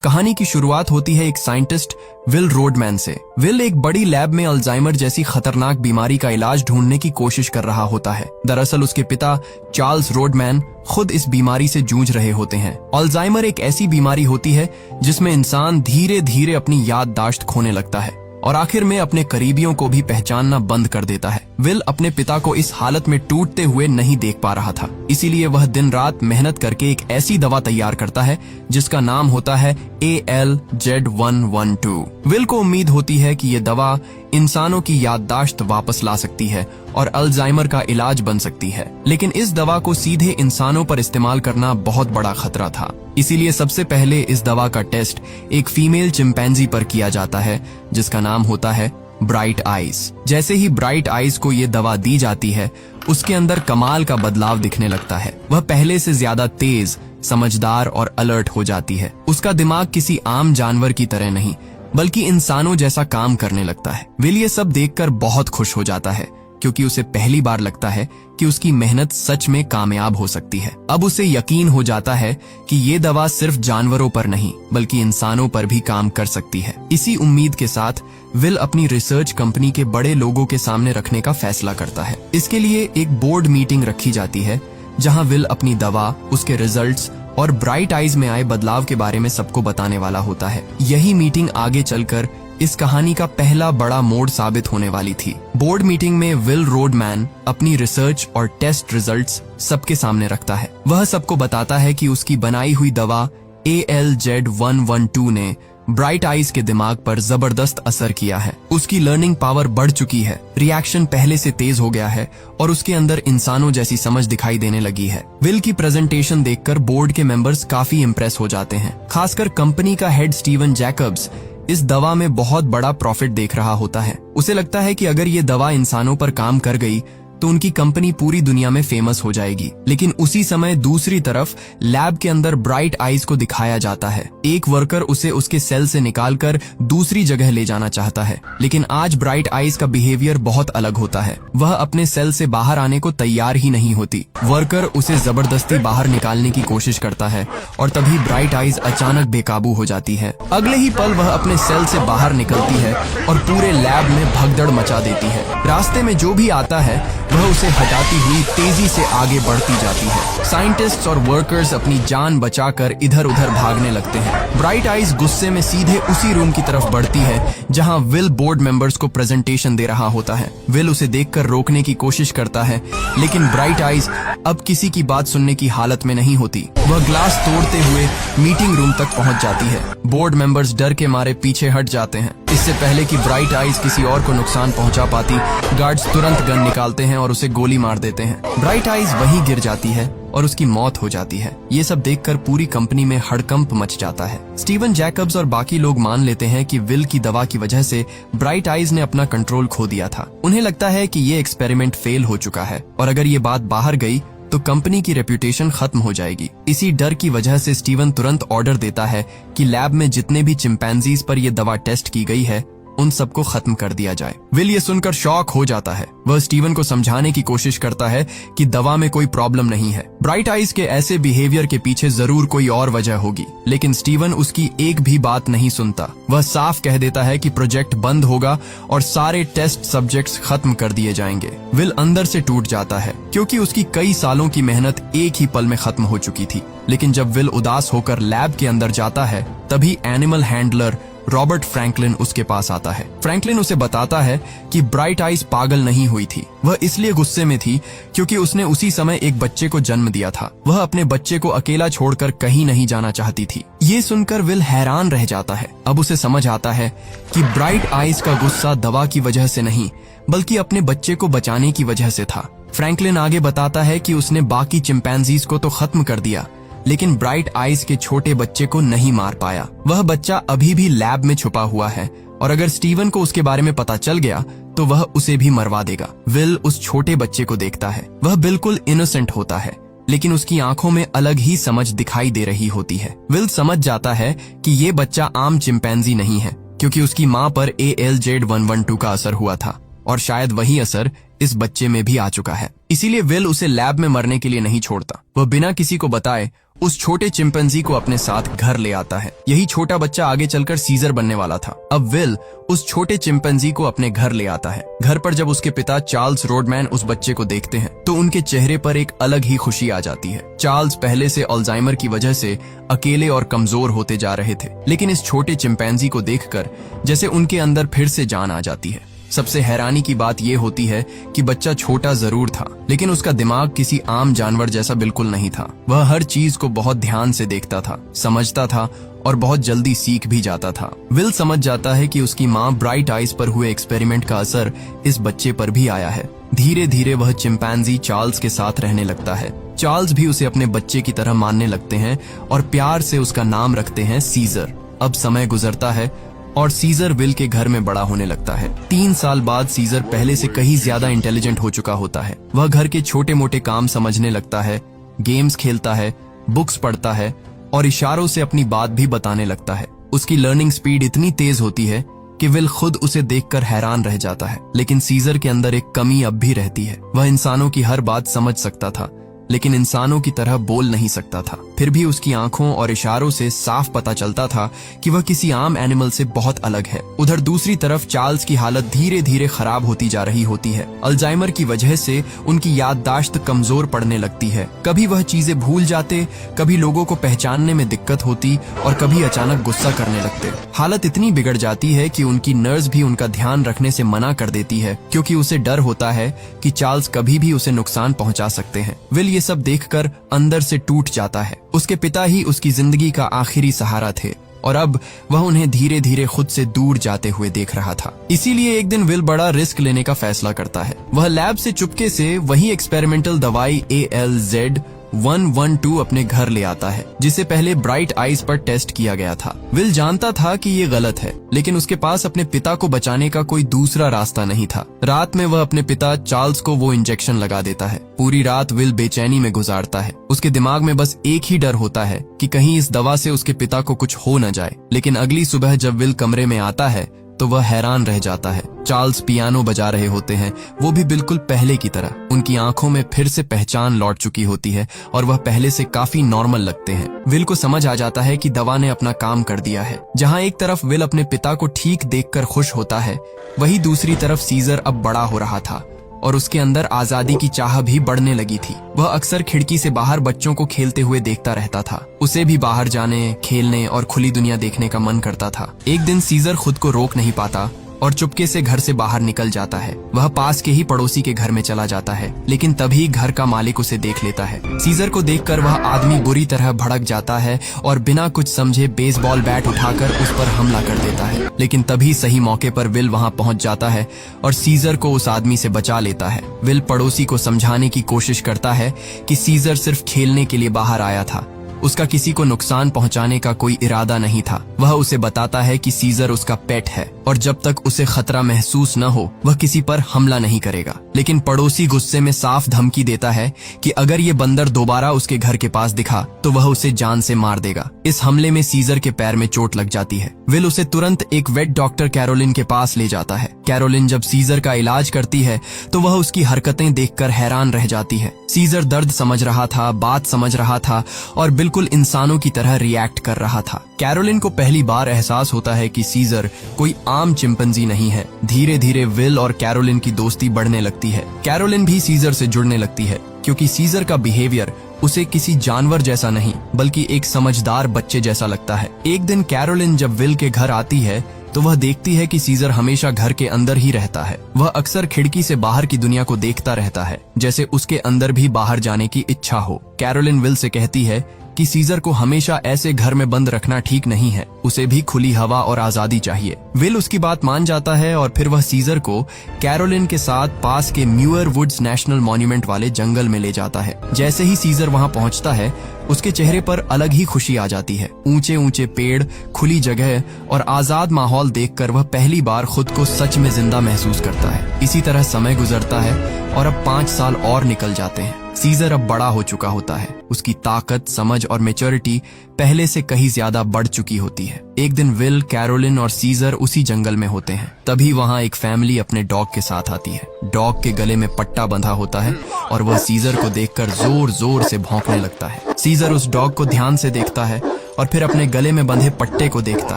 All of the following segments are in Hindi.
कहानी की शुरुआत होती है एक साइंटिस्ट विल रोडमैन से। विल एक बड़ी लैब में अल्जाइमर जैसी खतरनाक बीमारी का इलाज ढूंढने की कोशिश कर रहा होता है। दरअसल उसके पिता चार्ल्स रोडमैन खुद इस बीमारी से जूझ रहे होते हैं। अल्जाइमर एक ऐसी बीमारी होती है जिसमें इंसान धीरे धीरे अपनी याददाश्त खोने लगता है और आखिर में अपने करीबियों को भी पहचानना बंद कर देता है। विल अपने पिता को इस हालत में टूटते हुए नहीं देख पा रहा था, इसीलिए वह दिन रात मेहनत करके एक ऐसी दवा तैयार करता है जिसका नाम होता है ALZ112। विल को उम्मीद होती है कि ये दवा इंसानों की याददाश्त वापस ला सकती है और अल्जाइमर का इलाज बन सकती है, लेकिन इस दवा को सीधे इंसानों पर इस्तेमाल करना बहुत बड़ा खतरा था। इसीलिए सबसे पहले इस दवा का टेस्ट एक फीमेल चिंपैंजी पर किया जाता है जिसका नाम होता है ब्राइट आइज। जैसे ही ब्राइट आइज को ये दवा दी जाती है, उसके अंदर कमाल का बदलाव दिखने लगता है। वह पहले से ज्यादा तेज, समझदार और अलर्ट हो जाती है। उसका दिमाग किसी आम जानवर की तरह नहीं बल्कि इंसानों जैसा काम करने लगता है। विल ये सब देखकर बहुत खुश हो जाता है क्योंकि उसे पहली बार लगता है कि उसकी मेहनत सच में कामयाब हो सकती है। अब उसे यकीन हो जाता है कि ये दवा सिर्फ जानवरों पर नहीं बल्कि इंसानों पर भी काम कर सकती है। इसी उम्मीद के साथ विल अपनी रिसर्च कंपनी के बड़े लोगों के सामने रखने का फैसला करता है। इसके लिए एक बोर्ड मीटिंग रखी जाती है जहां विल अपनी दवा, उसके रिजल्ट्स और ब्राइट आइज में आए बदलाव के बारे में सबको बताने वाला होता है। यही मीटिंग आगे चलकर इस कहानी का पहला बड़ा मोड़ साबित होने वाली थी। बोर्ड मीटिंग में विल रोडमैन अपनी रिसर्च और टेस्ट रिजल्ट्स सबके सामने रखता है। वह सबको बताता है कि उसकी बनाई हुई दवा ALZ112 ने ब्राइट आइज के दिमाग पर जबरदस्त असर किया है। उसकी लर्निंग पावर बढ़ चुकी है, रिएक्शन पहले से तेज हो गया है और उसके अंदर इंसानों जैसी समझ दिखाई देने लगी है। विल की प्रेजेंटेशन देखकर बोर्ड के मेंबर्स काफी इम्प्रेस हो जाते हैं। खासकर कंपनी का हेड स्टीवन जैकब्स इस दवा में बहुत बड़ा प्रॉफिट देख रहा होता है। उसे लगता है कि अगर ये दवा इंसानों पर काम कर गई तो उनकी कंपनी पूरी दुनिया में फेमस हो जाएगी। लेकिन उसी समय दूसरी तरफ लैब के अंदर ब्राइट आइज को दिखाया जाता है। एक वर्कर उसे उसके सेल से निकालकर दूसरी जगह ले जाना चाहता है, लेकिन आज ब्राइट आइज का बिहेवियर बहुत अलग होता है। वह अपने सेल से बाहर आने को तैयार ही नहीं होती। वर्कर उसे जबरदस्ती बाहर निकालने की कोशिश करता है और तभी ब्राइट आइज अचानक बेकाबू हो जाती है। अगले ही पल वह अपने सेल से बाहर निकलती है और पूरे लैब में भगदड़ मचा देती है। रास्ते में जो भी आता है वह उसे हटाती हुई तेजी से आगे बढ़ती जाती है। साइंटिस्ट्स और वर्कर्स अपनी जान बचाकर इधर उधर भागने लगते हैं। ब्राइट आइज गुस्से में सीधे उसी रूम की तरफ बढ़ती है जहां विल बोर्ड मेंबर्स को प्रेजेंटेशन दे रहा होता है। विल उसे देखकर रोकने की कोशिश करता है, लेकिन ब्राइट आइज अब किसी की बात सुनने की हालत में नहीं होती। वह ग्लास तोड़ते हुए मीटिंग रूम तक पहुंच जाती है। बोर्ड मेंबर्स डर के मारे पीछे हट जाते हैं। इससे पहले कि ब्राइट आइज किसी और को नुकसान पहुंचा पाती, गार्ड्स तुरंत गन निकालते हैं और उसे गोली मार देते हैं। ब्राइट आइज वहीं गिर जाती है और उसकी मौत हो जाती है। ये सब देखकर पूरी कंपनी में हड़कंप मच जाता है। स्टीवन जैकब्स और बाकी लोग मान लेते हैं कि विल की दवा की वजह से ब्राइट आइज ने अपना कंट्रोल खो दिया था। उन्हें लगता है कि ये एक्सपेरिमेंट फेल हो चुका है और अगर ये बात बाहर गई तो कंपनी की रेप्यूटेशन खत्म हो जाएगी। इसी डर की वजह से स्टीवन तुरंत ऑर्डर देता है कि लैब में जितने भी चिंपैंजीज पर यह दवा टेस्ट की गई है उन सबको खत्म कर दिया जाए। विल ये सुनकर शॉक हो जाता है। वह स्टीवन को समझाने की कोशिश करता है कि दवा में कोई प्रॉब्लम नहीं है। ब्राइट आइज के ऐसे बिहेवियर के पीछे जरूर कोई और वजह होगी, लेकिन स्टीवन उसकी एक भी बात नहीं सुनता। वह साफ कह देता है कि प्रोजेक्ट बंद होगा और सारे टेस्ट सब्जेक्ट्स खत्म कर दिए जाएंगे। विल अंदर से टूट जाता है क्योंकि उसकी कई सालों की मेहनत एक ही पल में खत्म हो चुकी थी। लेकिन जब विल उदास होकर लैब के अंदर जाता है तभी एनिमल हैंडलर रॉबर्ट फ्रैंकलिन उसके पास आता है। फ्रैंकलिन उसे बताता है कि ब्राइट आइज पागल नहीं हुई थी। वह इसलिए गुस्से में थी क्योंकि उसने उसी समय एक बच्चे को जन्म दिया था। वह अपने बच्चे को अकेला छोड़कर कहीं नहीं जाना चाहती थी। ये सुनकर विल हैरान रह जाता है। अब उसे समझ आता है कि ब्राइट आइज का गुस्सा दवा की वजह से नहीं बल्कि अपने बच्चे को बचाने की वजह से था। फ्रैंकलिन आगे बताता है कि उसने बाकी चिंपैंजीज को तो खत्म कर दिया, लेकिन ब्राइट आइज के छोटे बच्चे को नहीं मार पाया। वह बच्चा अभी भी लैब में छुपा हुआ है और अगर स्टीवन को उसके बारे में पता चल गया तो वह उसे भी मरवा देगा। विल उस छोटे बच्चे को देखता है। वह बिल्कुल इनोसेंट होता है, लेकिन उसकी आंखों में अलग ही समझ दिखाई दे रही होती है। विल समझ जाता है कि ये बच्चा आम चिंपैंजी नहीं है क्योंकि उसकी मां पर ALZ112 का असर हुआ था और शायद वही असर इस बच्चे में भी आ चुका है। इसीलिए विल उसे लैब में मरने के लिए नहीं छोड़ता। वह बिना किसी को बताए उस छोटे चिंपैंजी को अपने साथ घर ले आता है। यही छोटा बच्चा आगे चलकर सीजर बनने वाला था। अब विल उस छोटे चिंपैंजी को अपने घर ले आता है। घर पर जब उसके पिता चार्ल्स रोडमैन उस बच्चे को देखते हैं तो उनके चेहरे पर एक अलग ही खुशी आ जाती है। चार्ल्स पहले से अल्जाइमर की वजह से अकेले और कमजोर होते जा रहे थे, लेकिन इस छोटे चिंपैंजी को देखकर जैसे उनके अंदर फिर से जान आ जाती है। सबसे हैरानी की बात यह होती है कि बच्चा छोटा जरूर था, लेकिन उसका दिमाग किसी आम जानवर जैसा बिल्कुल नहीं था। वह हर चीज को बहुत ध्यान से देखता था, समझता था और बहुत जल्दी सीख भी जाता था। विल समझ जाता है कि उसकी माँ ब्राइट आइज पर हुए एक्सपेरिमेंट का असर इस बच्चे पर भी आया है। धीरे धीरे वह चिंपैंजी चार्ल्स के साथ रहने लगता है। चार्ल्स भी उसे अपने बच्चे की तरह मानने लगते हैं और प्यार से उसका नाम रखते हैं सीजर। अब समय गुजरता है और सीजर विल के घर में बड़ा होने लगता है। 3 साल बाद सीजर पहले से कहीं ज्यादा इंटेलिजेंट हो चुका होता है। वह घर के छोटे मोटे काम समझने लगता है, गेम्स खेलता है, बुक्स पढ़ता है और इशारों से अपनी बात भी बताने लगता है। उसकी लर्निंग स्पीड इतनी तेज होती है कि विल खुद उसे देखकर हैरान रह जाता है। लेकिन सीजर के अंदर एक कमी अब भी रहती है। वह इंसानों की हर बात समझ सकता था, लेकिन इंसानों की तरह बोल नहीं सकता था। फिर भी उसकी आंखों और इशारों से साफ पता चलता था कि वह किसी आम एनिमल से बहुत अलग है। उधर दूसरी तरफ चार्ल्स की हालत धीरे धीरे खराब होती जा रही होती है। अल्जाइमर की वजह से उनकी याददाश्त कमजोर पड़ने लगती है। कभी वह चीजें भूल जाते, कभी लोगों को पहचानने में दिक्कत होती और कभी अचानक गुस्सा करने लगते। हालत इतनी बिगड़ जाती है कि उनकी नर्स भी उनका ध्यान रखने से मना कर देती है, क्योंकि उसे डर होता है कि चार्ल्स कभी भी उसे नुकसान पहुंचा सकते हैं। विल ये सब देखकर अंदर से टूट जाता है। उसके पिता ही उसकी जिंदगी का आखिरी सहारा थे और अब वह उन्हें धीरे धीरे खुद से दूर जाते हुए देख रहा था। इसीलिए एक दिन विल बड़ा रिस्क लेने का फैसला करता है। वह लैब से चुपके से वही एक्सपेरिमेंटल दवाई ALZ-112 अपने घर ले आता है, जिसे पहले ब्राइट आइज पर टेस्ट किया गया था। विल जानता था कि ये गलत है, लेकिन उसके पास अपने पिता को बचाने का कोई दूसरा रास्ता नहीं था। रात में वह अपने पिता चार्ल्स को वो इंजेक्शन लगा देता है। पूरी रात विल बेचैनी में गुजारता है। उसके दिमाग में बस एक ही डर होता है कि कहीं इस दवा से उसके पिता को कुछ हो न जाए। लेकिन अगली सुबह जब विल कमरे में आता है तो वह हैरान रह जाता है। चार्ल्स पियानो बजा रहे होते हैं, वो भी बिल्कुल पहले की तरह। उनकी आंखों में फिर से पहचान लौट चुकी होती है और वह पहले से काफी नॉर्मल लगते हैं। विल को समझ आ जाता है कि दवा ने अपना काम कर दिया है। जहां एक तरफ विल अपने पिता को ठीक देखकर खुश होता है, वहीं दूसरी तरफ सीजर अब बड़ा हो रहा था और उसके अंदर आजादी की चाह भी बढ़ने लगी थी। वह अक्सर खिड़की से बाहर बच्चों को खेलते हुए देखता रहता था। उसे भी बाहर जाने, खेलने और खुली दुनिया देखने का मन करता था। एक दिन सीजर खुद को रोक नहीं पाता और चुपके से घर से बाहर निकल जाता है। वह पास के ही पड़ोसी के घर में चला जाता है, लेकिन तभी घर का मालिक उसे देख लेता है। सीजर को देखकर वह आदमी बुरी तरह भड़क जाता है और बिना कुछ समझे बेसबॉल बैट उठाकर उस पर हमला कर देता है। लेकिन तभी सही मौके पर विल वहां पहुंच जाता है और सीजर को उस आदमी से बचा लेता है। विल पड़ोसी को समझाने की कोशिश करता है कि सीजर सिर्फ खेलने के लिए बाहर आया था, उसका किसी को नुकसान पहुंचाने का कोई इरादा नहीं था। वह उसे बताता है कि सीजर उसका पेट है और जब तक उसे खतरा महसूस न हो वह किसी पर हमला नहीं करेगा। लेकिन पड़ोसी गुस्से में साफ धमकी देता है कि अगर ये बंदर दोबारा उसके घर के पास दिखा तो वह उसे जान से मार देगा। इस हमले में सीजर के पैर में चोट लग जाती है। विल उसे तुरंत एक वेट डॉक्टर कैरोलिन के पास ले जाता है। कैरोलिन जब सीजर का इलाज करती है तो वह उसकी हरकतें देखकर हैरान रह जाती है। सीजर दर्द समझ रहा था, बात समझ रहा था और बिल्कुल इंसानों की तरह रिएक्ट कर रहा था। कैरोलिन को पहली बार एहसास होता है कि सीजर कोई आम चिंपैंजी नहीं है। धीरे धीरे विल और कैरोलिन की दोस्ती बढ़ने लगती है। कैरोलिन भी सीजर से जुड़ने लगती है, क्योंकि सीजर का बिहेवियर उसे किसी जानवर जैसा नहीं बल्कि एक समझदार बच्चे जैसा लगता है। एक दिन कैरोलिन जब विल के घर आती है तो वह देखती है कि सीजर हमेशा घर के अंदर ही रहता है। वह अक्सर खिड़की से बाहर की दुनिया को देखता रहता है, जैसे उसके अंदर भी बाहर जाने की इच्छा हो। कैरोलिन विल से कहती है कि सीजर को हमेशा ऐसे घर में बंद रखना ठीक नहीं है, उसे भी खुली हवा और आजादी चाहिए। विल उसकी बात मान जाता है और फिर वह सीजर को कैरोलिन के साथ पास के म्यूअर वुड्स नेशनल मॉन्यूमेंट वाले जंगल में ले जाता है। जैसे ही सीजर वहां पहुंचता है उसके चेहरे पर अलग ही खुशी आ जाती है। ऊंचे ऊंचे पेड़, खुली जगह और आजाद माहौल देखकर वह पहली बार खुद को सच में जिंदा महसूस करता है। इसी तरह समय गुजरता है और अब 5 साल और निकल जाते हैं। सीजर अब बड़ा हो चुका होता है। उसकी ताकत, समझ और मैच्योरिटी पहले से कहीं ज्यादा बढ़ चुकी होती है। एक दिन विल, कैरोलिन और सीजर उसी जंगल में होते हैं। तभी वहाँ एक फैमिली अपने डॉग के साथ आती है। डॉग के गले में पट्टा बंधा होता है और वह सीजर को देखकर जोर जोर से भौंकने लगता है। सीजर उस डॉग को ध्यान से देखता है और फिर अपने गले में बंधे पट्टे को देखता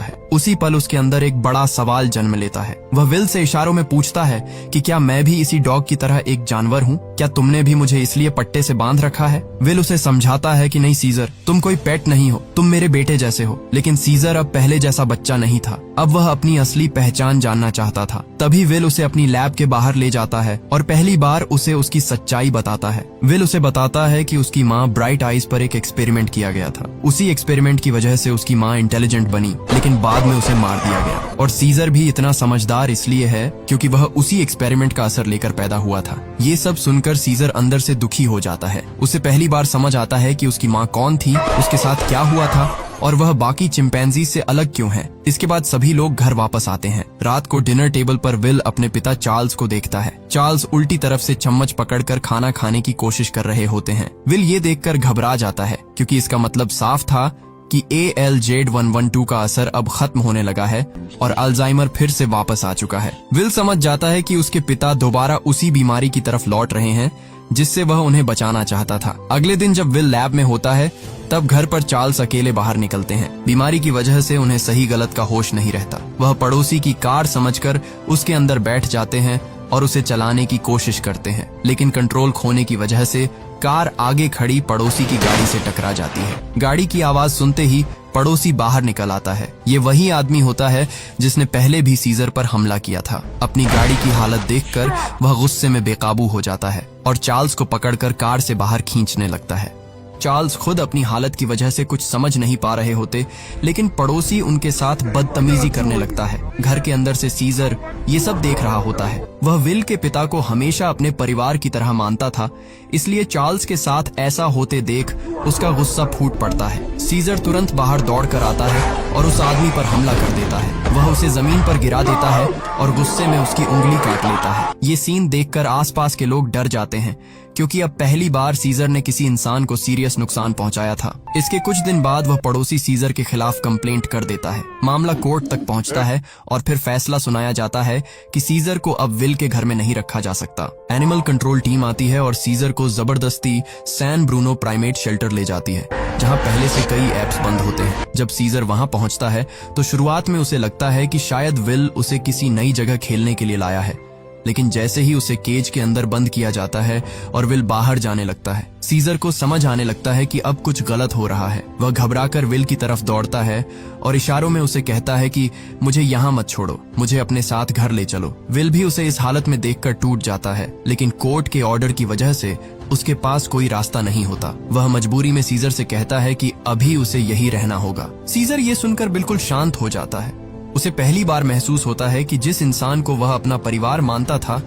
है। उसी पल उसके अंदर एक बड़ा सवाल जन्म लेता है। वह विल से इशारों में पूछता है कि क्या मैं भी इसी डॉग की तरह एक जानवर हूँ? क्या तुमने भी मुझे इसलिए पट्टे से बांध रखा है? विल उसे समझाता है कि नहीं सीजर, तुम कोई पेट नहीं हो, तुम मेरे बेटे जैसे हो। लेकिन सीजर अब पहले जैसा बच्चा नहीं था। अब वह अपनी असली पहचान जानना चाहता था। तभी विल उसे अपनी लैब के बाहर ले जाता है और पहली बार उसे उसकी सच्चाई बताता है। विल उसे बताता है कि उसकी माँ ब्राइट आइज पर एक एक्सपेरिमेंट किया गया था। उसी एक्सपेरिमेंट की वजह से उसकी माँ इंटेलिजेंट बनी, लेकिन बाद में उसे मार दिया गया। और सीजर भी इतना समझदार इसलिए है क्योंकि वह उसी एक्सपेरिमेंट का असर लेकर पैदा हुआ था। ये सब सुनकर सीजर अंदर से दुखी हो जाता है। उसे पहली बार समझ आता है कि उसकी माँ कौन थी, उसके साथ क्या हुआ था और वह बाकी चिंपैंजी से अलग क्यों है। इसके बाद सभी लोग घर वापस आते हैं। रात को डिनर टेबल पर विल अपने पिता चार्ल्स को देखता है। चार्ल्स उल्टी तरफ से चम्मच पकड़कर खाना खाने की कोशिश कर रहे होते हैं। विल ये देखकर घबरा जाता है क्योंकि इसका मतलब साफ था कि ALZ112 का असर अब खत्म होने लगा है और अल्जाइमर फिर से वापस आ चुका है। विल समझ जाता है कि उसके पिता दोबारा उसी बीमारी की तरफ लौट रहे हैं जिससे वह उन्हें बचाना चाहता था। अगले दिन जब विल लैब में होता है तब घर पर चार्ल्स अकेले बाहर निकलते हैं। बीमारी की वजह से उन्हें सही गलत का होश नहीं रहता। वह पड़ोसी की कार समझकर उसके अंदर बैठ जाते हैं और उसे चलाने की कोशिश करते हैं, लेकिन कंट्रोल खोने की वजह से कार आगे खड़ी पड़ोसी की गाड़ी से टकरा जाती है। गाड़ी की आवाज सुनते ही पड़ोसी बाहर निकल आता है। ये वही आदमी होता है जिसने पहले भी सीजर पर हमला किया था। अपनी गाड़ी की हालत देखकर वह गुस्से में बेकाबू हो जाता है और चार्ल्स को पकड़कर कार से बाहर खींचने लगता है। चार्ल्स खुद अपनी हालत की वजह से कुछ समझ नहीं पा रहे होते, लेकिन पड़ोसी उनके साथ बदतमीजी करने लगता है। घर के अंदर से सीजर ये सब देख रहा होता है। वह विल के पिता को हमेशा अपने परिवार की तरह मानता था, इसलिए चार्ल्स के साथ ऐसा होते देख उसका गुस्सा फूट पड़ता है। सीजर तुरंत बाहर दौड़ कर आता है और उस आदमी पर हमला कर देता है। वह उसे जमीन पर गिरा देता है और गुस्से में उसकी उंगली काट लेता है। ये सीन देखकर आसपास के लोग डर जाते हैं क्योंकि अब पहली बार सीजर ने किसी इंसान को सीरियस नुकसान पहुंचाया था। इसके कुछ दिन बाद वह पड़ोसी सीजर के खिलाफ कंप्लेंट कर देता है। मामला कोर्ट तक पहुंचता है और फिर फैसला सुनाया जाता है कि सीजर को अब विल के घर में नहीं रखा जा सकता। एनिमल कंट्रोल टीम आती है और सीजर को जबरदस्ती सैन ब्रूनो प्राइमेट शेल्टर ले जाती है, जहां पहले से कई एप्स बंद होते हैं। जब सीजर वहां पहुंचता है तो शुरुआत में उसे लगता है कि शायद विल उसे किसी नई जगह खेलने के लिए लाया है, लेकिन जैसे ही उसे केज के अंदर बंद किया जाता है और विल बाहर जाने लगता है, सीजर को समझ आने लगता है कि अब कुछ गलत हो रहा है। वह घबराकर विल की तरफ दौड़ता है और इशारों में उसे कहता है कि मुझे यहाँ मत छोड़ो, मुझे अपने साथ घर ले चलो। विल भी उसे इस हालत में देखकर टूट जाता है, लेकिन कोर्ट के ऑर्डर की वजह से उसके पास कोई रास्ता नहीं होता। वह मजबूरी में सीजर से कहता है कि अभी उसे यही रहना होगा। सीजर ये सुनकर बिल्कुल शांत हो जाता है। उसे पहली बार महसूस होता है कि जिस इंसान को वह अपना परिवार मानता था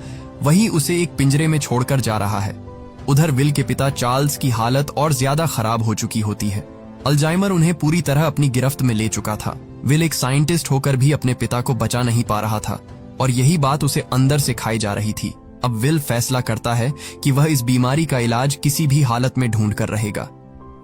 वही उसे एक पिंजरे में छोड़कर जा रहा है। उधर विल के पिता चार्ल्स की हालत और ज्यादा खराब हो चुकी होती है। अल्जाइमर उन्हें पूरी तरह अपनी गिरफ्त में ले चुका था। विल एक साइंटिस्ट होकर भी अपने पिता को बचा नहीं पा रहा था और यही बात उसे अंदर से खाई जा रही थी। अब विल फैसला करता है कि वह इस बीमारी का इलाज किसी भी हालत में ढूंढ कर रहेगा।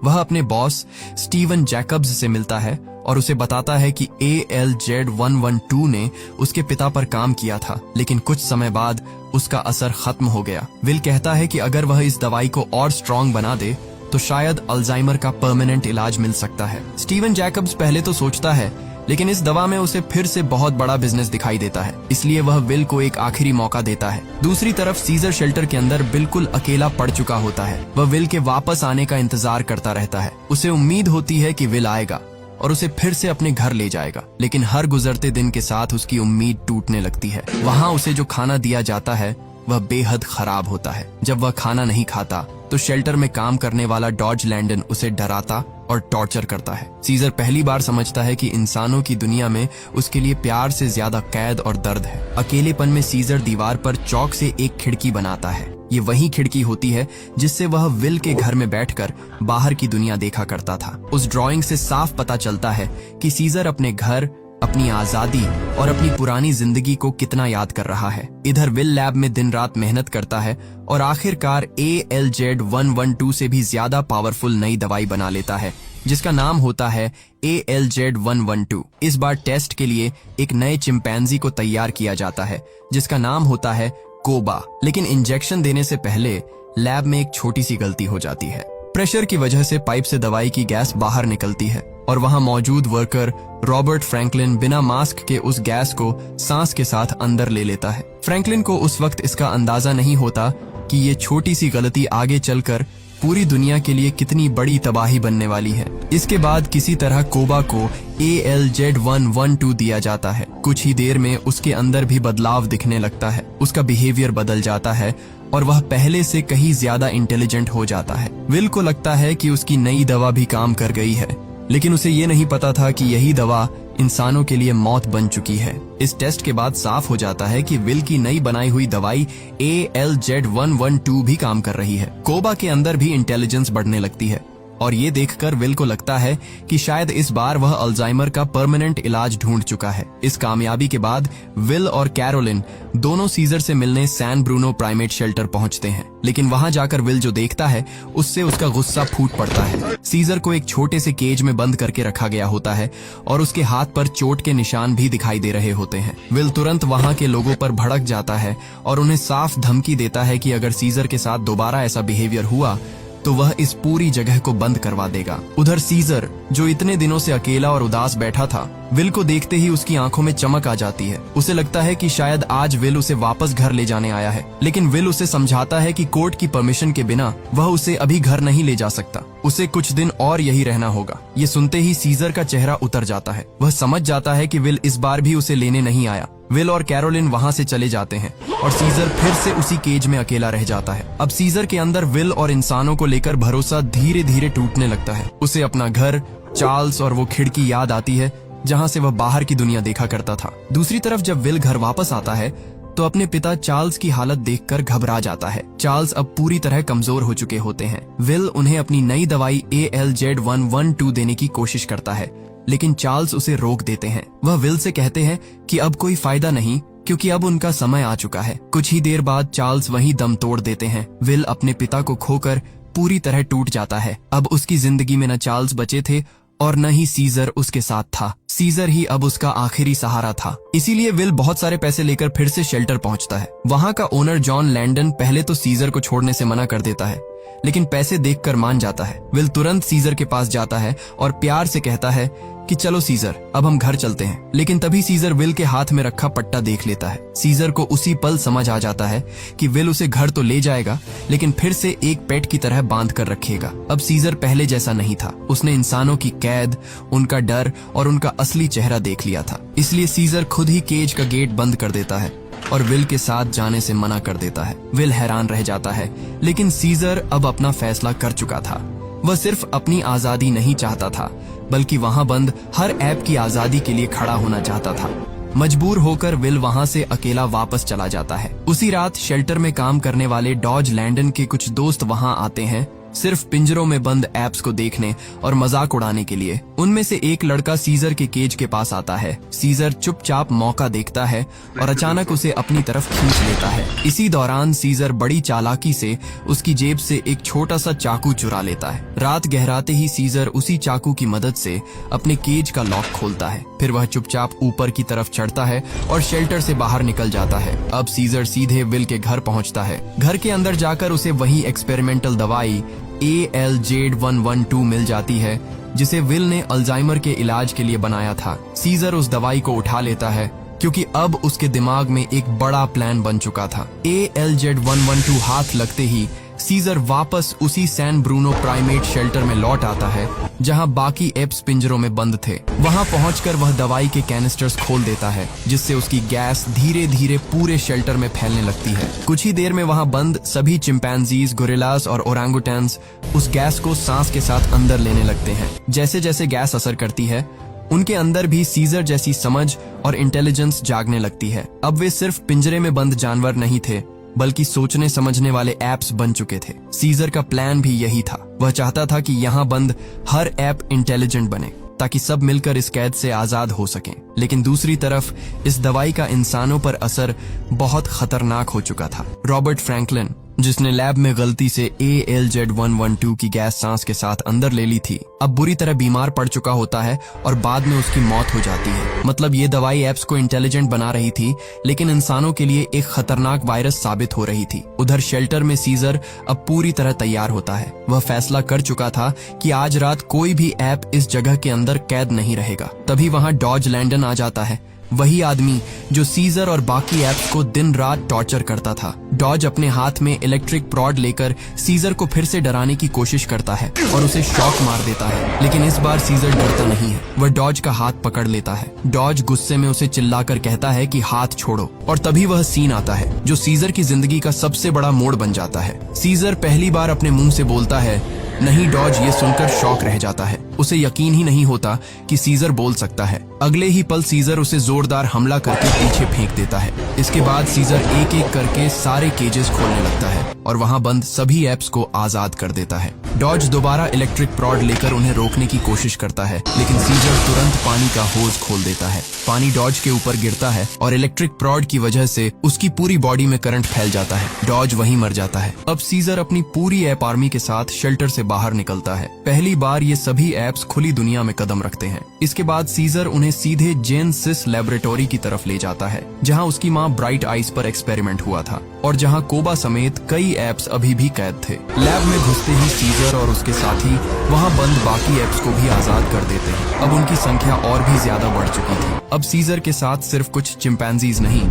वह अपने बॉस स्टीवन जैकब्स से मिलता है और उसे बताता है कि ALZ112 ने उसके पिता पर काम किया था, लेकिन कुछ समय बाद उसका असर खत्म हो गया। विल कहता है कि अगर वह इस दवाई को और स्ट्रॉन्ग बना दे तो शायद अल्जाइमर का परमानेंट इलाज मिल सकता है। स्टीवन जैकब्स पहले तो सोचता है, लेकिन इस दवा में उसे फिर से बहुत बड़ा बिजनेस दिखाई देता है, इसलिए वह विल को एक आखिरी मौका देता है। दूसरी तरफ सीजर शेल्टर के अंदर बिल्कुल अकेला पड़ चुका होता है। वह विल के वापस आने का इंतजार करता रहता है। उसे उम्मीद होती है कि विल आएगा और उसे फिर से अपने घर ले जाएगा, लेकिन हर गुजरते दिन के साथ उसकी उम्मीद टूटने लगती है। वहाँ उसे जो खाना दिया जाता है वह बेहद खराब होता है। जब वह खाना नहीं खाता तो शेल्टर में काम करने वाला डॉज लैंडन उसे डराता और टॉर्चर करता है। सीजर पहली बार समझता है कि इंसानों की दुनिया में उसके लिए प्यार से ज्यादा कैद और दर्द है। अकेलेपन में सीजर दीवार पर चौक से एक खिड़की बनाता है। ये वही खिड़की होती है जिससे वह विल के घर में बैठकर बाहर की दुनिया देखा करता था। उस ड्राइंग से साफ पता चलता है कि सीजर अपने घर, अपनी आजादी और अपनी पुरानी जिंदगी को कितना याद कर रहा है। इधर विल लैब में दिन रात मेहनत करता है और आखिरकार ALZ112 से भी ज्यादा पावरफुल नई दवाई बना लेता है, जिसका नाम होता है ALZ-112। इस बार टेस्ट के लिए एक नए चिंपैंजी को तैयार किया जाता है जिसका नाम होता है कोबा। लेकिन इंजेक्शन देने से पहले लैब में एक छोटी सी गलती हो जाती है। प्रेशर की वजह से पाइप से दवाई की गैस बाहर निकलती है और वहां मौजूद वर्कर रॉबर्ट फ्रैंकलिन बिना मास्क के उस गैस को सांस के साथ अंदर ले लेता है। फ्रैंकलिन को उस वक्त इसका अंदाजा नहीं होता कि ये छोटी सी गलती आगे चलकर पूरी दुनिया के लिए कितनी बड़ी तबाही बनने वाली है। इसके बाद किसी तरह कोबा को ALZ-112 दिया जाता है। कुछ ही देर में उसके अंदर भी बदलाव दिखने लगता है। उसका बिहेवियर बदल जाता है और वह पहले से कहीं ज्यादा इंटेलिजेंट हो जाता है। विल को लगता है कि उसकी नई दवा भी काम कर गई है, लेकिन उसे ये नहीं पता था कि यही दवा इंसानों के लिए मौत बन चुकी है। इस टेस्ट के बाद साफ हो जाता है कि विल की नई बनाई हुई दवाई ALZ-112 भी काम कर रही है। कोबा के अंदर भी इंटेलिजेंस बढ़ने लगती है और ये देखकर विल को लगता है कि शायद इस बार वह अल्जाइमर का परमानेंट इलाज ढूंढ चुका है। इस कामयाबी के बाद विल और कैरोलिन दोनों सीजर से मिलने सैन ब्रूनो प्राइमेट शेल्टर पहुंचते हैं। लेकिन वहां जाकर विल जो देखता है उससे उसका गुस्सा फूट पड़ता है। सीजर को एक छोटे से केज में बंद करके रखा गया होता है और उसके हाथ पर चोट के निशान भी दिखाई दे रहे होते हैं। विल तुरंत वहां के लोगों पर भड़क जाता है और उन्हें साफ धमकी देता है कि अगर सीजर के साथ दोबारा ऐसा बिहेवियर हुआ तो वह इस पूरी जगह को बंद करवा देगा। उधर सीजर जो इतने दिनों से अकेला और उदास बैठा था, विल को देखते ही उसकी आंखों में चमक आ जाती है। उसे लगता है कि शायद आज विल उसे वापस घर ले जाने आया है, लेकिन विल उसे समझाता है कि कोर्ट की परमिशन के बिना वह उसे अभी घर नहीं ले जा सकता। उसे कुछ दिन और यही रहना होगा। ये सुनते ही सीजर का चेहरा उतर जाता है। वह समझ जाता है कि विल इस बार भी उसे लेने नहीं आया। विल और कैरोलिन वहां से चले जाते हैं और सीजर फिर से उसी केज में अकेला रह जाता है। अब सीजर के अंदर विल और इंसानों को लेकर भरोसा धीरे धीरे टूटने लगता है। उसे अपना घर, चार्ल्स और वो खिड़की याद आती है जहां से वह बाहर की दुनिया देखा करता था। दूसरी तरफ जब विल घर वापस आता है तो अपने पिता चार्ल्स की हालत देखकर घबरा जाता है। चार्ल्स अब पूरी तरह कमजोर हो चुके होते हैं। विल उन्हें अपनी नई दवाई ALZ-112 देने की कोशिश करता है, लेकिन चार्ल्स उसे रोक देते हैं। वह विल से कहते हैं कि अब कोई फायदा नहीं, क्योंकि अब उनका समय आ चुका है। कुछ ही देर बाद चार्ल्स वहीं दम तोड़ देते हैं। विल अपने पिता को खोकर पूरी तरह टूट जाता है। अब उसकी जिंदगी में न चार्ल्स बचे थे और न ही सीजर उसके साथ था। सीजर ही अब उसका आखिरी सहारा था। इसीलिए विल बहुत सारे पैसे लेकर फिर से शेल्टर पहुंचता है। वहां का ओनर जॉन लैंडन पहले तो सीजर को छोड़ने से मना कर देता है, लेकिन पैसे देखकर मान जाता है। विल तुरंत सीजर के पास जाता है और प्यार से कहता है कि चलो सीजर, अब हम घर चलते हैं। लेकिन तभी सीजर विल के हाथ में रखा पट्टा देख लेता है। सीजर को उसी पल समझ आ जाता है कि विल उसे घर तो ले जाएगा, लेकिन फिर से एक पेट की तरह बांध कर रखेगा। अब सीजर पहले जैसा नहीं था। उसने इंसानों की कैद, उनका डर और उनका असली चेहरा देख लिया था। इसलिए सीजर खुद ही केज का गेट बंद कर देता है और विल के साथ जाने से मना कर देता है। विल हैरान रह जाता है, लेकिन सीजर अब अपना फैसला कर चुका था। वह सिर्फ अपनी आजादी नहीं चाहता था, बल्कि वहां बंद हर ऐप की आजादी के लिए खड़ा होना चाहता था। मजबूर होकर विल वहां से अकेला वापस चला जाता है। उसी रात शेल्टर में काम करने वाले डॉज लैंडन के कुछ दोस्त वहां आते हैं, सिर्फ पिंजरों में बंद एप्स को देखने और मजाक उड़ाने के लिए। उनमें से एक लड़का सीजर के केज के पास आता है। सीजर चुपचाप मौका देखता है और अचानक उसे अपनी तरफ खींच लेता है। इसी दौरान सीजर बड़ी चालाकी से उसकी जेब से एक छोटा सा चाकू चुरा लेता है। रात गहराते ही सीजर उसी चाकू की मदद से अपने केज का लॉक खोलता है। फिर वह चुपचाप ऊपर की तरफ चढ़ता है और शेल्टर से बाहर निकल जाता है। अब सीजर सीधे विल के घर पहुंचता है। घर के अंदर जाकर उसे वही एक्सपेरिमेंटल दवाई ALZ-112 मिल जाती है, जिसे विल ने अल्जाइमर के इलाज के लिए बनाया था। सीजर उस दवाई को उठा लेता है, क्योंकि अब उसके दिमाग में एक बड़ा प्लान बन चुका था। ALZ-112 हाथ लगते ही सीजर वापस उसी सैन ब्रूनो प्राइमेट शेल्टर में लौट आता है, जहां बाकी एप्स पिंजरों में बंद थे। वहां पहुंचकर वह दवाई के कैनिस्टर्स खोल देता है, जिससे उसकी गैस धीरे धीरे पूरे शेल्टर में फैलने लगती है। कुछ ही देर में वहां बंद सभी चिंपैंजीज, गोरिल्लास और ओरांगुटैन्स उस गैस को सांस के साथ अंदर लेने लगते हैं। जैसे जैसे गैस असर करती है, उनके अंदर भी सीजर जैसी समझ और इंटेलिजेंस जागने लगती है। अब वे सिर्फ पिंजरे में बंद जानवर नहीं थे, बल्कि सोचने समझने वाले एप्स बन चुके थे। सीजर का प्लान भी यही था। वह चाहता था कि यहाँ बंद हर ऐप इंटेलिजेंट बने, ताकि सब मिलकर इस कैद से आजाद हो सकें। लेकिन दूसरी तरफ इस दवाई का इंसानों पर असर बहुत खतरनाक हो चुका था। रॉबर्ट फ्रैंकलिन जिसने लैब में गलती से ALZ112 की गैस सांस के साथ अंदर ले ली थी, अब बुरी तरह बीमार पड़ चुका होता है और बाद में उसकी मौत हो जाती है। मतलब ये दवाई एप्स को इंटेलिजेंट बना रही थी, लेकिन इंसानों के लिए एक खतरनाक वायरस साबित हो रही थी। उधर शेल्टर में सीजर अब पूरी तरह तैयार होता है। वह फैसला कर चुका था कि आज रात कोई भी ऐप इस जगह के अंदर कैद नहीं रहेगा। तभी वहां डॉज लैंडन आ जाता है, वही आदमी जो सीजर और बाकी एप्स को दिन रात टॉर्चर करता था। डॉज अपने हाथ में इलेक्ट्रिक प्रॉड लेकर सीजर को फिर से डराने की कोशिश करता है और उसे शॉक मार देता है, लेकिन इस बार सीजर डरता नहीं है। वह डॉज का हाथ पकड़ लेता है। डॉज गुस्से में उसे चिल्लाकर कहता है कि हाथ छोड़ो, और तभी वह सीन आता है जो सीजर की जिंदगी का सबसे बड़ा मोड़ बन जाता है। सीजर पहली बार अपने मुंह से बोलता है नहीं। डॉज ये सुनकर शॉक रह जाता है। उसे यकीन ही नहीं होता कि सीजर बोल सकता है। अगले ही पल सीजर उसे जोरदार हमला करके पीछे फेंक देता है। इसके बाद सीजर एक एक करके सारे केजेस खोलने लगता है और वहां बंद सभी एप्स को आजाद कर देता है। डॉज दोबारा इलेक्ट्रिक प्रॉड लेकर उन्हें रोकने की कोशिश करता है, लेकिन सीजर तुरंत पानी का होज खोल देता है। पानी डॉज के ऊपर गिरता है और इलेक्ट्रिक प्रॉड की वजह से उसकी पूरी बॉडी में करंट फैल जाता है। डॉज वहीं मर जाता है। अब सीजर अपनी पूरी ऐप आर्मी के साथ शेल्टर से बाहर निकलता है। पहली बार ये सभी एप्स खुली दुनिया में कदम रखते हैं। इसके बाद सीजर उन्हें सीधे जेनसिस लेबोरेटरी की तरफ ले जाता है, जहां उसकी मां ब्राइट आइज पर एक्सपेरिमेंट हुआ था और जहां कोबा समेत कई एप्स अभी भी कैद थे। लैब में घुसते ही सीजर और उसके साथी वहां बंद बाकी एप्स को भी आजाद कर देते हैं। अब उनकी संख्या और भी ज्यादा बढ़ चुकी थी। अब सीजर के साथ सिर्फ कुछ चिंपैंजीज नहीं,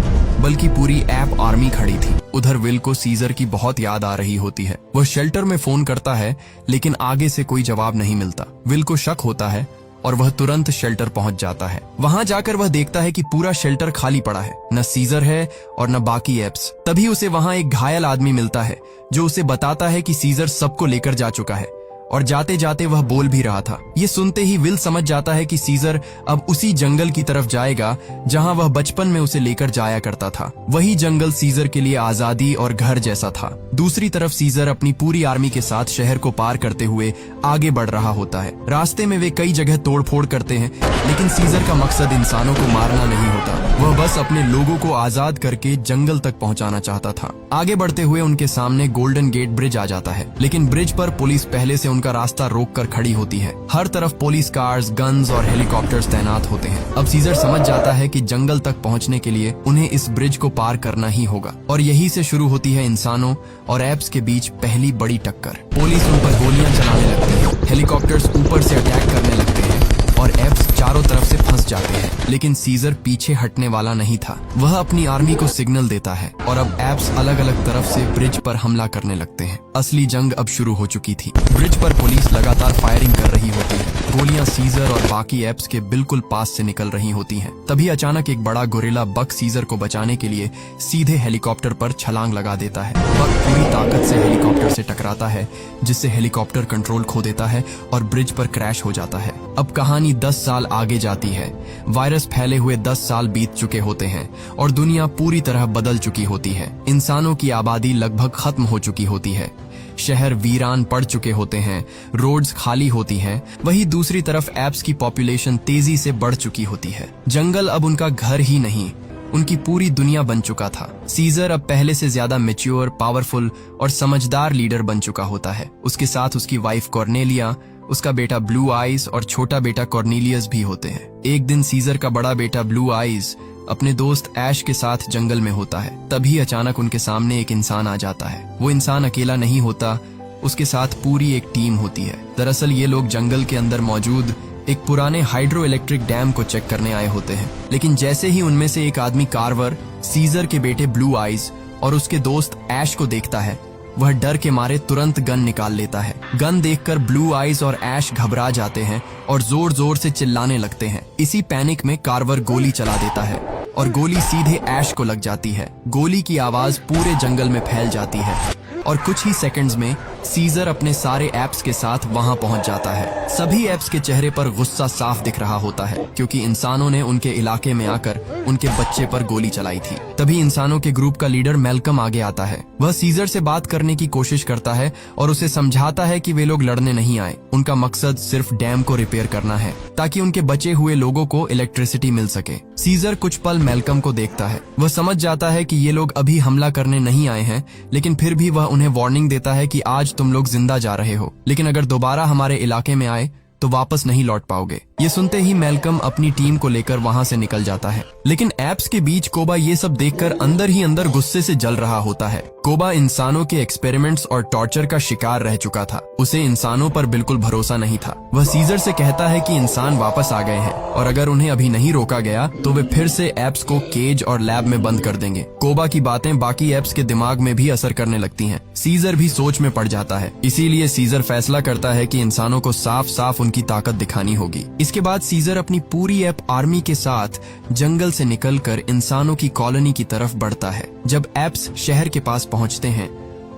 बल्कि पूरी ऐप आर्मी खड़ी थी। उधर विल को सीजर की बहुत याद आ रही होती है। वह शेल्टर में फोन करता है, लेकिन आगे से कोई जवाब नहीं मिलता। विल को शक होता है और वह तुरंत शेल्टर पहुंच जाता है। वहां जाकर वह देखता है कि पूरा शेल्टर खाली पड़ा है, न सीजर है और न बाकी एप्स। तभी उसे वहां एक घायल आदमी मिलता है जो उसे बताता है कि सीजर सबको लेकर जा चुका है और जाते जाते वह बोल भी रहा था। ये सुनते ही विल समझ जाता है कि सीजर अब उसी जंगल की तरफ जाएगा जहां वह बचपन में उसे लेकर जाया करता था। वही जंगल सीजर के लिए आजादी और घर जैसा था। दूसरी तरफ सीजर अपनी पूरी आर्मी के साथ शहर को पार करते हुए आगे बढ़ रहा होता है। रास्ते में वे कई जगह तोड़फोड़ करते हैं, लेकिन सीजर का मकसद इंसानों को मारना नहीं होता। वह बस अपने लोगों को आजाद करके जंगल तक पहुंचाना चाहता था। आगे बढ़ते हुए उनके सामने गोल्डन गेट ब्रिज आ जाता है, लेकिन ब्रिज पर पुलिस पहले से उनका रास्ता रोककर खड़ी होती है। हर तरफ पुलिस कार्स, गन्स और हेलीकॉप्टर्स तैनात होते हैं। अब सीजर समझ जाता है कि जंगल तक पहुंचने के लिए उन्हें इस ब्रिज को पार करना ही होगा, और यहीं से शुरू होती है इंसानों और एप्स के बीच पहली बड़ी टक्कर। पुलिस उन पर गोलियां चलाने लगती है, हेलीकॉप्टर्स ऊपर से अटैक करने लगते हैं और एप्स चारों तरफ से फंस जाते हैं। लेकिन सीजर पीछे हटने वाला नहीं था। वह अपनी आर्मी को सिग्नल देता है और अब एप्स अलग अलग तरफ से ब्रिज पर हमला करने लगते हैं। असली जंग अब शुरू हो चुकी थी। ब्रिज पर पुलिस लगातार फायरिंग कर रही होती है। गोलियां सीजर और बाकी एप्स के बिल्कुल पास से निकल रही होती हैं। तभी अचानक एक बड़ा गोरिल्ला बक सीजर को बचाने के लिए सीधे हेलीकॉप्टर पर छलांग लगा देता है। बक पूरी ताकत से हेलीकॉप्टर से टकराता है, जिससे हेलीकॉप्टर कंट्रोल खो देता है और ब्रिज पर क्रैश हो जाता है। अब कहानी 10 साल आगे जाती है। वायरस फैले हुए 10 साल बीत चुके होते हैं और दुनिया पूरी तरह बदल चुकी होती है। इंसानों की आबादी लगभग खत्म हो चुकी होती है। शहर वीरान पड़ चुके होते हैं, रोड्स खाली होती हैं। वहीं दूसरी तरफ एप्स की पॉपुलेशन तेजी से बढ़ चुकी होती है। जंगल अब उनका घर ही नहीं, उनकी पूरी दुनिया बन चुका था। सीजर अब पहले से ज्यादा मैच्योर, पावरफुल और समझदार लीडर बन चुका होता है। उसके साथ उसकी वाइफ कॉर्नेलिया, उसका बेटा ब्लू आइज और छोटा बेटा कॉर्नेलियस भी होते हैं। एक दिन सीजर का बड़ा बेटा ब्लू आइज अपने दोस्त ऐश के साथ जंगल में होता है। तभी अचानक उनके सामने एक इंसान आ जाता है। वो इंसान अकेला नहीं होता, उसके साथ पूरी एक टीम होती है। दरअसल ये लोग जंगल के अंदर मौजूद एक पुराने हाइड्रो इलेक्ट्रिक डैम को चेक करने आए होते हैं। लेकिन जैसे ही उनमें से एक आदमी कार्वर, सीजर के बेटे ब्लू आइज और उसके दोस्त ऐश को देखता है, वह डर के मारे तुरंत गन निकाल लेता है। गन देखकर ब्लू आइज और ऐश घबरा जाते हैं और जोर जोर से चिल्लाने लगते हैं। इसी पैनिक में कार्वर गोली चला देता है और गोली सीधे ऐश को लग जाती है। गोली की आवाज पूरे जंगल में फैल जाती है और कुछ ही सेकंड्स में सीजर अपने सारे एप्स के साथ वहां पहुंच जाता है। सभी एप्स के चेहरे पर गुस्सा साफ दिख रहा होता है, क्योंकि इंसानों ने उनके इलाके में आकर उनके बच्चे पर गोली चलाई थी। तभी इंसानों के ग्रुप का लीडर मैल्कम आगे आता है। वह सीजर से बात करने की कोशिश करता है और उसे समझाता है कि वे लोग लड़ने नहीं आए, उनका मकसद सिर्फ डैम को रिपेयर करना है ताकि उनके बचे हुए लोगों को इलेक्ट्रिसिटी मिल सके। सीजर कुछ पल मैल्कम को देखता है। वह समझ जाता है कि ये लोग अभी हमला करने नहीं आए हैं, लेकिन फिर भी वह उन्हें वार्निंग देता है कि आज तुम लोग जिंदा जा रहे हो, लेकिन अगर दोबारा हमारे इलाके में आए तो वापस नहीं लौट पाओगे। ये सुनते ही मैल्कम अपनी टीम को लेकर वहां से निकल जाता है। लेकिन एप्स के बीच कोबा ये सब देखकर अंदर ही अंदर गुस्से से जल रहा होता है। कोबा इंसानों के एक्सपेरिमेंट्स और टॉर्चर का शिकार रह चुका था। उसे इंसानों पर बिल्कुल भरोसा नहीं था। वह सीजर से कहता है कि इंसान वापस आ गए हैं और अगर उन्हें अभी नहीं रोका गया तो वे फिर से एप्स को केज और लैब में बंद कर देंगे। कोबा की बातें बाकी एप्स के दिमाग में भी असर करने लगती हैं। सीजर भी सोच में पड़ जाता है। इसीलिए सीजर फैसला करता है कि इंसानों को साफ साफ उनकी ताकत दिखानी होगी। इसके बाद सीजर अपनी पूरी एप आर्मी के साथ जंगल से निकलकर इंसानों की कॉलोनी की तरफ बढ़ता है। जब एप्स शहर के पास पहुंचते हैं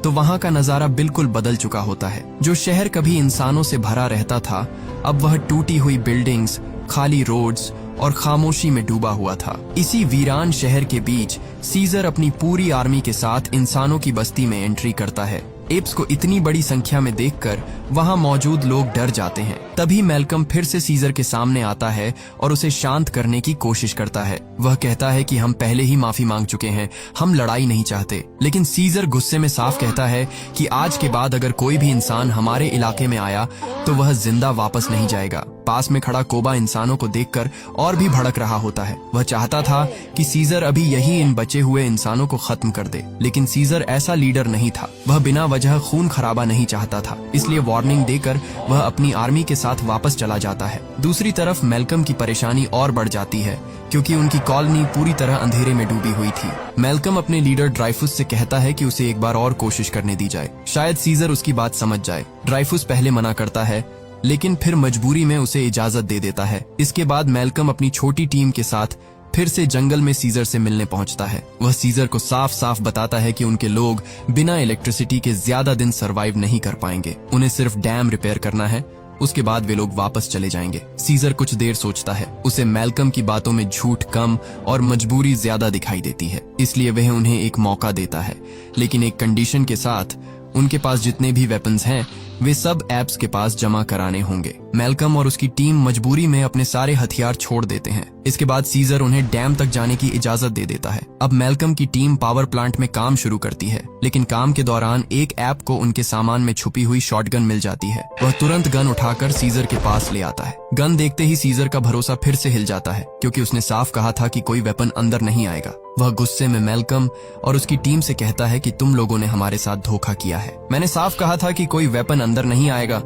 तो वहां का नजारा बिल्कुल बदल चुका होता है। जो शहर कभी इंसानों से भरा रहता था, अब वह टूटी हुई बिल्डिंग्स, खाली रोड्स और खामोशी में डूबा हुआ था। इसी वीरान शहर के बीच सीजर अपनी पूरी आर्मी के साथ इंसानों की बस्ती में एंट्री करता है। एप्स को इतनी बड़ी संख्या में देखकर वहां मौजूद लोग डर जाते हैं। तभी मैल्कम फिर से सीजर के सामने आता है और उसे शांत करने की कोशिश करता है। वह कहता है कि हम पहले ही माफी मांग चुके हैं, हम लड़ाई नहीं चाहते। लेकिन सीजर गुस्से में साफ कहता है कि आज के बाद अगर कोई भी इंसान हमारे इलाके में आया तो वह जिंदा वापस नहीं जाएगा। पास में खड़ा कोबा इंसानों को देखकर और भी भड़क रहा होता है। वह चाहता था कि सीजर अभी यही इन बचे हुए इंसानों को खत्म कर दे, लेकिन सीजर ऐसा लीडर नहीं था। वह बिना वजह खून खराबा नहीं चाहता था, इसलिए वार्निंग देकर वह अपनी आर्मी के साथ वापस चला जाता है। दूसरी तरफ मैल्कम की परेशानी और बढ़ जाती है, क्योंकि उनकी कॉलोनी पूरी तरह अंधेरे में डूबी हुई थी। मैल्कम अपने लीडर ड्राइफुस से कहता है कि उसे एक बार और कोशिश करने दी जाए, शायद सीजर उसकी बात समझ जाए। ड्राइफुस पहले मना करता है, लेकिन फिर मजबूरी में उसे इजाजत दे देता है। इसके बाद मैल्कम अपनी छोटी टीम के साथ फिर से जंगल में सीजर से मिलने पहुंचता है। वह सीजर को साफ साफ बताता है कि उनके लोग बिना इलेक्ट्रिसिटी के ज्यादा दिन सरवाइव नहीं कर पाएंगे। उन्हें सिर्फ डैम रिपेयर करना है, उसके बाद वे लोग वापस चले जाएंगे। सीजर कुछ देर सोचता है। उसे मैल्कम की बातों में झूठ कम और मजबूरी ज्यादा दिखाई देती है, इसलिए वह उन्हें एक मौका देता है, लेकिन एक कंडीशन के साथ। उनके पास जितने भी वेपन्स हैं वे सब एप्स के पास जमा कराने होंगे। मैल्कम और उसकी टीम मजबूरी में अपने सारे हथियार छोड़ देते हैं। इसके बाद सीजर उन्हें डैम तक जाने की इजाजत दे देता है। अब मैल्कम की टीम पावर प्लांट में काम शुरू करती है, लेकिन काम के दौरान एक ऐप को उनके सामान में छुपी हुई शॉटगन मिल जाती है। वह तुरंत गन उठाकर सीजर के पास ले आता है। गन देखते ही सीजर का भरोसा फिर से हिल जाता है, क्योंकि उसने साफ कहा था कि कोई वेपन अंदर नहीं आएगा। वह गुस्से में मैल्कम और उसकी टीम से कहता है कि तुम लोगों ने हमारे साथ धोखा किया है। मैंने साफ कहा था कि कोई वेपन अंदर नहीं आएगा,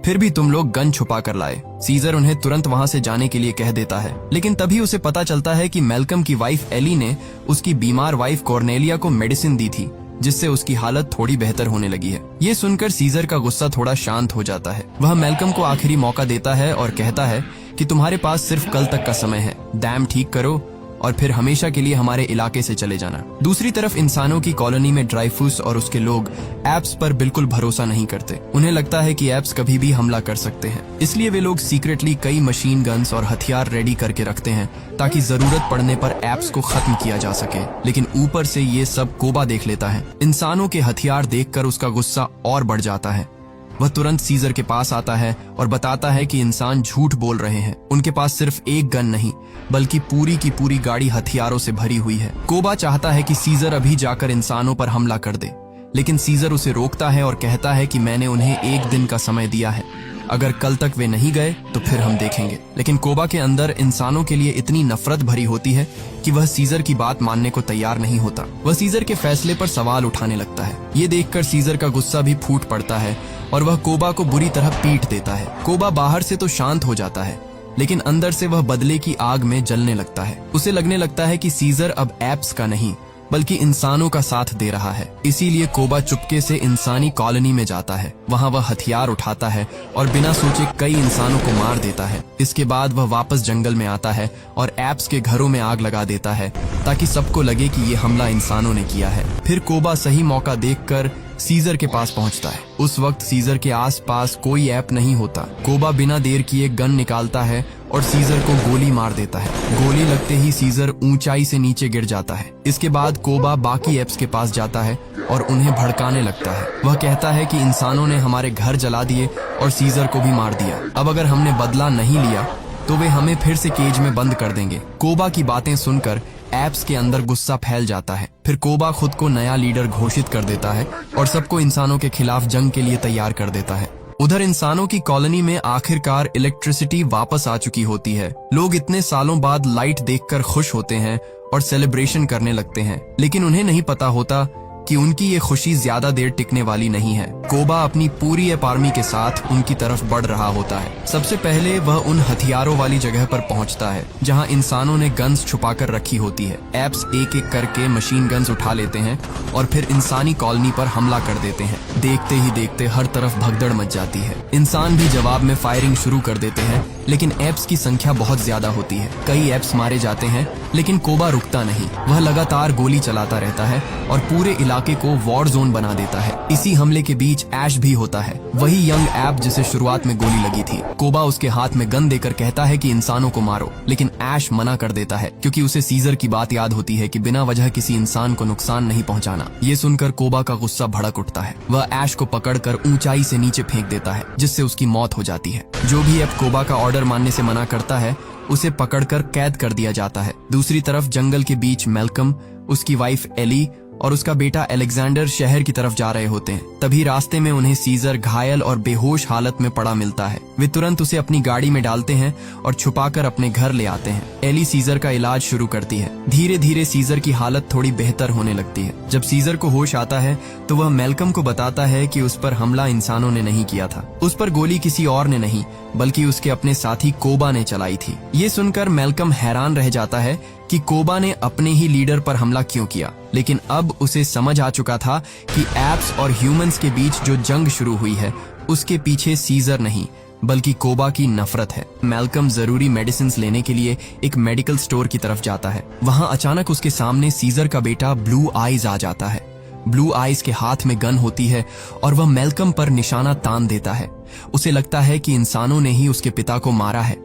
फिर भी तुम लोग गन छुपा कर लाए। सीजर उन्हें तुरंत वहां से जाने के लिए कह देता है, लेकिन तभी उसे पता चलता है कि मैल्कम की वाइफ एली ने उसकी बीमार वाइफ कॉर्नेलिया को मेडिसिन दी थी, जिससे उसकी हालत थोड़ी बेहतर होने लगी है। ये सुनकर सीजर का गुस्सा थोड़ा शांत हो जाता है। वह मैल्कम को आखिरी मौका देता है और कहता है कि तुम्हारे पास सिर्फ कल तक का समय है, डैम ठीक करो और फिर हमेशा के लिए हमारे इलाके से चले जाना। दूसरी तरफ इंसानों की कॉलोनी में ड्राइफुस और उसके लोग एप्स पर बिल्कुल भरोसा नहीं करते। उन्हें लगता है कि एप्स कभी भी हमला कर सकते हैं, इसलिए वे लोग सीक्रेटली कई मशीन गन्स और हथियार रेडी करके रखते हैं ताकि जरूरत पड़ने पर एप्स को खत्म किया जा सके। लेकिन ऊपर से ये सब कोबा देख लेता है। इंसानों के हथियार देखकर उसका गुस्सा और बढ़ जाता है। वह तुरंत सीजर के पास आता है और बताता है कि इंसान झूठ बोल रहे हैं। उनके पास सिर्फ एक गन नहीं, बल्कि पूरी की पूरी गाड़ी हथियारों से भरी हुई है। कोबा चाहता है कि सीजर अभी जाकर इंसानों पर हमला कर दे, लेकिन सीजर उसे रोकता है और कहता है कि मैंने उन्हें एक दिन का समय दिया है, अगर कल तक वे नहीं गए तो फिर हम देखेंगे। लेकिन कोबा के अंदर इंसानों के लिए इतनी नफरत भरी होती है कि वह सीजर की बात मानने को तैयार नहीं होता। वह सीजर के फैसले पर सवाल उठाने लगता है। ये देखकर सीजर का गुस्सा भी फूट पड़ता है और वह कोबा को बुरी तरह पीट देता है। कोबा बाहर से तो शांत हो जाता है, लेकिन अंदर से वह बदले की आग में जलने लगता है। उसे लगने लगता है कि सीजर अब एप्स का नहीं बल्कि इंसानों का साथ दे रहा है। इसीलिए कोबा चुपके से इंसानी कॉलोनी में जाता है। वहां वह हथियार उठाता है और बिना सोचे कई इंसानों को मार देता है। इसके बाद वह वापस जंगल में आता है और एप्स के घरों में आग लगा देता है ताकि सबको लगे कि ये हमला इंसानों ने किया है। फिर कोबा सही मौका देखकर सीजर के पास पहुंचता है। उस वक्त सीजर के आसपास कोई ऐप नहीं होता। कोबा बिना देर किए गन निकालता है और सीजर को गोली मार देता है। गोली लगते ही सीजर ऊंचाई से नीचे गिर जाता है। इसके बाद कोबा बाकी एप्स के पास जाता है और उन्हें भड़काने लगता है। वह कहता है कि इंसानों ने हमारे घर जला दिए और सीजर को भी मार दिया। अब अगर हमने बदला नहीं लिया तो वे हमें फिर से केज में बंद कर देंगे। कोबा की बातें सुनकर एप्स के अंदर गुस्सा फैल जाता है। फिर कोबा खुद को नया लीडर घोषित कर देता है और सबको इंसानों के खिलाफ जंग के लिए तैयार कर देता है। उधर इंसानों की कॉलोनी में आखिरकार इलेक्ट्रिसिटी वापस आ चुकी होती है। लोग इतने सालों बाद लाइट देखकर खुश होते हैं और सेलिब्रेशन करने लगते हैं, लेकिन उन्हें नहीं पता होता कि उनकी ये खुशी ज्यादा देर टिकने वाली नहीं है। कोबा अपनी पूरी एप आर्मी के साथ उनकी तरफ बढ़ रहा होता है। सबसे पहले वह उन हथियारों वाली जगह पर पहुंचता है जहां इंसानों ने गन्स छुपाकर रखी होती है। एप्स एक एक करके मशीन गन्स उठा लेते हैं और फिर इंसानी कॉलोनी पर हमला कर देते हैं। देखते ही देखते हर तरफ भगदड़ मच जाती है। इंसान भी जवाब में फायरिंग शुरू कर देते हैं, लेकिन एप्स की संख्या बहुत ज्यादा होती है। कई एप्स मारे जाते हैं, लेकिन कोबा रुकता नहीं। वह लगातार गोली चलाता रहता है और पूरे इलाके को वॉर जोन बना देता है। इसी हमले के बीच ऐश भी होता है, वही यंग ऐप जिसे शुरुआत में गोली लगी थी। कोबा उसके हाथ में गन देकर कहता है कि इंसानों को मारो, लेकिन ऐश मना कर देता है क्योंकि उसे सीजर की बात याद होती है कि बिना वजह किसी इंसान को नुकसान नहीं पहुंचाना। ये सुनकर कोबा का गुस्सा भड़क उठता है। वह ऐश को पकड़कर ऊंचाई से नीचे फेंक देता है, जिससे उसकी मौत हो जाती है। जो भी ऐप कोबा का ऑर्डर मानने से मना करता है उसे पकड़कर कैद कर दिया जाता है। दूसरी तरफ जंगल के बीच मैल्कम, उसकी वाइफ एली और उसका बेटा अलेक्जेंडर शहर की तरफ जा रहे होते हैं। तभी रास्ते में उन्हें सीजर घायल और बेहोश हालत में पड़ा मिलता है। वे तुरंत उसे अपनी गाड़ी में डालते हैं और छुपाकर अपने घर ले आते हैं। एली सीजर का इलाज शुरू करती है। धीरे धीरे सीजर की हालत थोड़ी बेहतर होने लगती है। जब सीजर को होश आता है तो वह मैल्कम को बताता है कि उस पर हमला इंसानों ने नहीं किया था। उस पर गोली किसी और ने नहीं, बल्कि उसके अपने साथी कोबा ने चलाई थी। ये सुनकर मैल्कम हैरान रह जाता है कि कोबा ने अपने ही लीडर पर हमला क्यों किया, लेकिन अब उसे समझ आ चुका था कि एप्स और ह्यूमंस के बीच जो जंग शुरू हुई है उसके पीछे सीजर नहीं बल्कि कोबा की नफरत है। मैल्कम जरूरी मेडिसिन लेने के लिए एक मेडिकल स्टोर की तरफ जाता है। वहां अचानक उसके सामने सीजर का बेटा ब्लू आइज आ जाता है। ब्लू आइज के हाथ में गन होती है और वह मैल्कम पर निशाना तान देता है। उसे लगता है कि इंसानों ने ही उसके पिता को मारा है,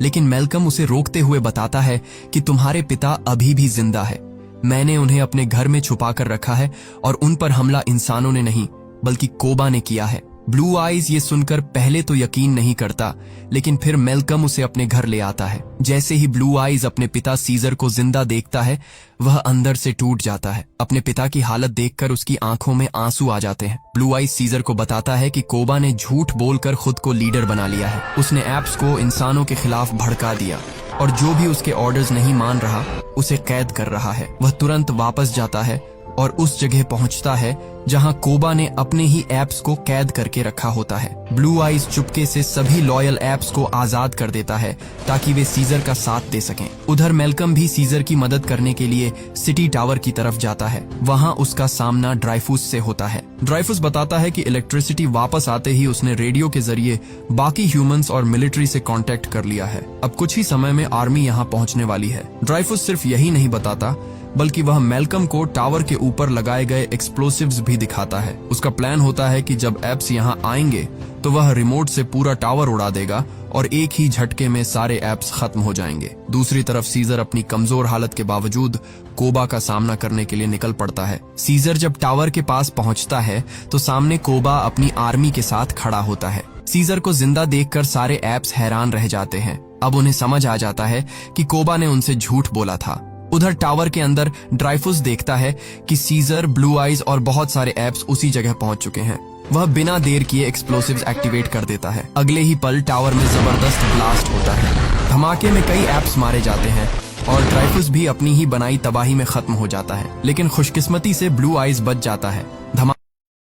लेकिन मैल्कम उसे रोकते हुए बताता है कि तुम्हारे पिता अभी भी जिंदा है। मैंने उन्हें अपने घर में छुपा कर रखा है और उन पर हमला इंसानों ने नहीं बल्कि कोबा ने किया है। ब्लू आइज ये सुनकर पहले तो यकीन नहीं करता, लेकिन फिर मैल्कम उसे अपने घर ले आता है। जैसे ही ब्लू आइज अपने पिता सीजर को जिंदा देखता है, वह अंदर से टूट जाता है। अपने पिता की हालत देखकर उसकी आंखों में आंसू आ जाते हैं। ब्लू आइज सीजर को बताता है कि कोबा ने झूठ बोलकर खुद को लीडर बना लिया है। उसने एप्स को इंसानों के खिलाफ भड़का दिया और जो भी उसके ऑर्डर्स नहीं मान रहा उसे कैद कर रहा है। वह तुरंत वापस जाता है और उस जगह पहुंचता है जहां कोबा ने अपने ही एप्स को कैद करके रखा होता है। ब्लू आइज चुपके से सभी लॉयल एप्स को आजाद कर देता है ताकि वे सीजर का साथ दे सकें। उधर मैल्कम भी सीजर की मदद करने के लिए सिटी टावर की तरफ जाता है। वहां उसका सामना ड्राइफूस से होता है। ड्राइफूस बताता है कि इलेक्ट्रिसिटी वापस आते ही उसने रेडियो के जरिए बाकी ह्यूमंस और मिलिट्री से कांटेक्ट कर लिया है। अब कुछ ही समय में आर्मी यहाँ पहुँचने वाली है। ड्राइफूस सिर्फ यही नहीं बताता बल्कि वह मैल्कम को टावर के ऊपर लगाए गए एक्सप्लोसिव्स भी दिखाता है। उसका प्लान होता है कि जब एप्स यहाँ आएंगे तो वह रिमोट से पूरा टावर उड़ा देगा और एक ही झटके में सारे एप्स खत्म हो जाएंगे। दूसरी तरफ सीजर अपनी कमजोर हालत के बावजूद कोबा का सामना करने के लिए निकल पड़ता है। सीजर जब टावर के पास पहुंचता है तो सामने कोबा अपनी आर्मी के साथ खड़ा होता है। सीजर को जिंदा देखकर सारे एप्स हैरान रह जाते हैं। अब उन्हें समझ आ जाता है कि कोबा ने उनसे झूठ बोला था। उधर टावर के अंदर ड्राइफूस देखता है कि सीजर, ब्लू आइज और बहुत सारे एप्स उसी जगह पहुंच चुके हैं। वह बिना देर किए एक्सप्लोसिव्स एक्टिवेट कर देता है। अगले ही पल टावर में जबरदस्त ब्लास्ट होता है। धमाके में कई एप्स मारे जाते हैं और ड्राइफूस भी अपनी ही बनाई तबाही में खत्म हो जाता है, लेकिन खुशकिस्मती से ब्लू आइज बच जाता है।